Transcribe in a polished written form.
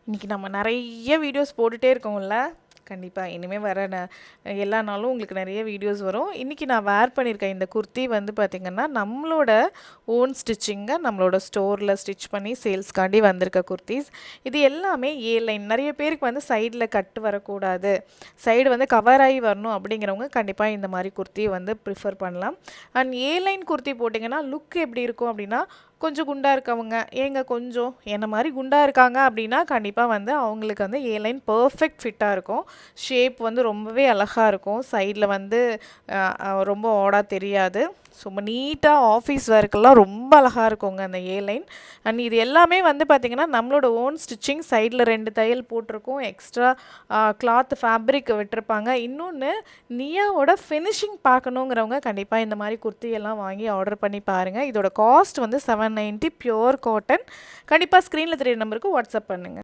இன்றைக்கி நம்ம நிறைய வீடியோஸ் போட்டுகிட்டே இருக்கோம்ல. கண்டிப்பாக இனிமேல் வர எல்லா நாளும் உங்களுக்கு நிறைய வீடியோஸ் வரும். இன்றைக்கி நான் வேர் பண்ணியிருக்கேன் இந்த குர்த்தி வந்து பார்த்திங்கன்னா நம்மளோட ஓன் ஸ்டிச்சிங்கை நம்மளோட ஸ்டோரில் ஸ்டிச் பண்ணி சேல்ஸ்க்காண்டி வந்திருக்க குர்த்திஸ். இது எல்லாமே ஏ லைன். நிறைய பேருக்கு வந்து சைடில் கட்டு வரக்கூடாது, சைடு வந்து கவர் ஆகி வரணும் அப்படிங்கிறவங்க கண்டிப்பாக இந்த மாதிரி குர்த்தி வந்து ப்ரிஃபர் பண்ணலாம். அண்ட் ஏ லைன் குர்த்தி போட்டிங்கன்னா லுக் எப்படி இருக்கும் அப்படின்னா, கொஞ்சம் குண்டாக இருக்கவங்க, ஏங்க கொஞ்சம் என்ன மாதிரி குண்டாக இருக்காங்க அப்படின்னா கண்டிப்பாக வந்து அவங்களுக்கு வந்து ஏ லைன் பர்ஃபெக்ட் ஃபிட்டாக இருக்கும். ஷேப் வந்து ரொம்பவே அழகாக இருக்கும். சைடில் வந்து ரொம்ப ஓடாக தெரியாது. ரொம்ப நீட்டாக ஆஃபீஸ் ஒர்க்கெல்லாம் ரொம்ப அழகாக இருக்குங்க அந்த ஏ லைன். அண்ட் இது எல்லாமே வந்து பார்த்திங்கன்னா நம்மளோட ஓன் ஸ்டிச்சிங். சைடில் 2 தையல் போட்டிருக்கோம், எக்ஸ்ட்ரா கிளாத் ஃபேப்ரிக் விட்டுருப்பாங்க. இன்னொன்று, நியாவோட ஃபினிஷிங் பார்க்கணுங்கிறவங்க கண்டிப்பாக இந்த மாதிரி குர்த்தியெல்லாம் வாங்கி ஆர்டர் பண்ணி பாருங்கள். இதோட காஸ்ட் வந்து 790 பியூர் காட்டன். கண்டிப்பாக ஸ்க்ரீனில் தெரியுற நம்பருக்கு வாட்ஸ்அப் பண்ணுங்கள்.